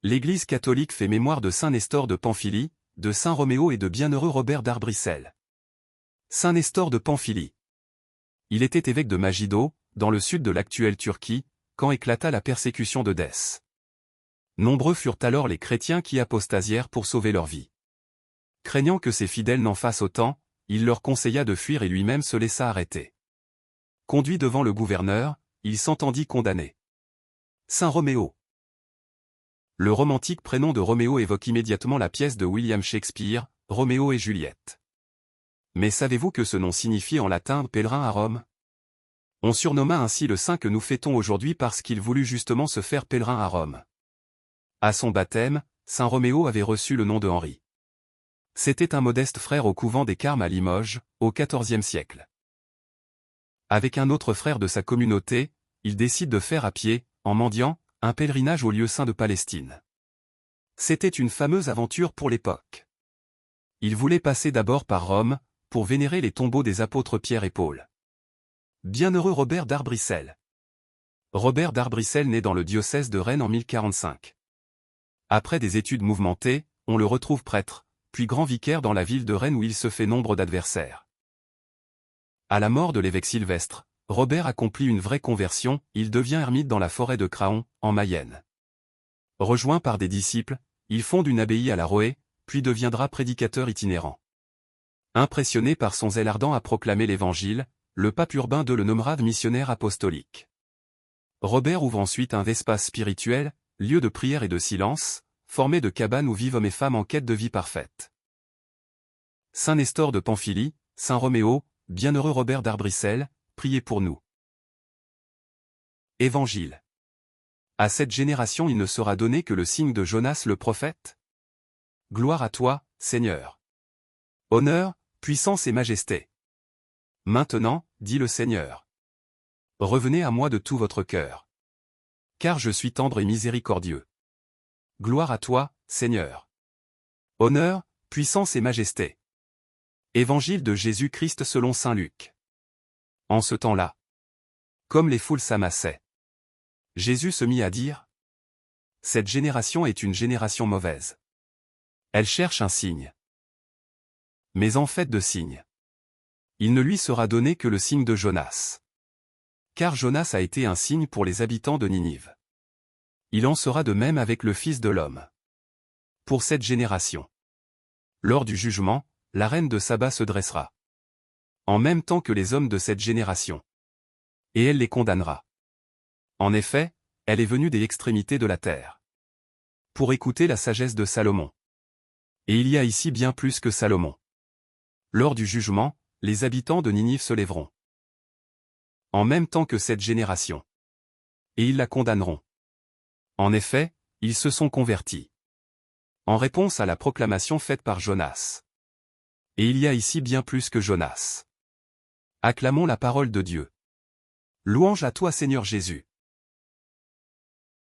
L'Église catholique fait mémoire de saint Nestor de Pamphylie, de saint Roméo et de bienheureux Robert d'Arbrissel. Saint Nestor de Pamphylie. Il était évêque de Magido, dans le sud de l'actuelle Turquie, quand éclata la persécution d'Eudès. Nombreux furent alors les chrétiens qui apostasièrent pour sauver leur vie. Craignant que ses fidèles n'en fassent autant, il leur conseilla de fuir et lui-même se laissa arrêter. Conduit devant le gouverneur, il s'entendit condamner. Saint Roméo. Le romantique prénom de Roméo évoque immédiatement la pièce de William Shakespeare, Roméo et Juliette. Mais savez-vous que ce nom signifie en latin « pèlerin à Rome » ? On surnomma ainsi le saint que nous fêtons aujourd'hui parce qu'il voulut justement se faire pèlerin à Rome. À son baptême, saint Roméo avait reçu le nom de Henri. C'était un modeste frère au couvent des Carmes à Limoges, au XIVe siècle. Avec un autre frère de sa communauté, il décide de faire à pied, en mendiant, un pèlerinage au lieu saint de Palestine. C'était une fameuse aventure pour l'époque. Il voulait passer d'abord par Rome, pour vénérer les tombeaux des apôtres Pierre et Paul. Bienheureux Robert d'Arbrissel. Robert d'Arbrissel naît dans le diocèse de Rennes en 1045. Après des études mouvementées, on le retrouve prêtre, puis grand vicaire dans la ville de Rennes où il se fait nombre d'adversaires. À la mort de l'évêque Sylvestre, Robert accomplit une vraie conversion, il devient ermite dans la forêt de Craon, en Mayenne. Rejoint par des disciples, il fonde une abbaye à La Roë, puis deviendra prédicateur itinérant. Impressionné par son zèle ardent à proclamer l'Évangile, le pape Urbain II le nommera missionnaire apostolique. Robert ouvre ensuite un espace spirituel, lieu de prière et de silence, formé de cabanes où vivent hommes et femmes en quête de vie parfaite. Saint Nestor de Pamphylie, Saint Roméo, bienheureux Robert d'Arbrissel, priez pour nous. Évangile. À cette génération il ne sera donné que le signe de Jonas le prophète. Gloire à toi, Seigneur. Honneur, puissance et majesté. Maintenant, dit le Seigneur. Revenez à moi de tout votre cœur. Car je suis tendre et miséricordieux. Gloire à toi, Seigneur. Honneur, puissance et majesté. Évangile de Jésus-Christ selon saint Luc. En ce temps-là, comme les foules s'amassaient, Jésus se mit à dire : cette génération est une génération mauvaise. Elle cherche un signe. Mais en fait de signe, il ne lui sera donné que le signe de Jonas. Car Jonas a été un signe pour les habitants de Ninive. Il en sera de même avec le Fils de l'homme. Pour cette génération. Lors du jugement, la reine de Saba se dressera. En même temps que les hommes de cette génération. Et elle les condamnera. En effet, elle est venue des extrémités de la terre. Pour écouter la sagesse de Salomon. Et il y a ici bien plus que Salomon. Lors du jugement, les habitants de Ninive se lèveront. En même temps que cette génération. Et ils la condamneront. En effet, ils se sont convertis. En réponse à la proclamation faite par Jonas. Et il y a ici bien plus que Jonas. Acclamons la parole de Dieu. Louange à toi Seigneur Jésus.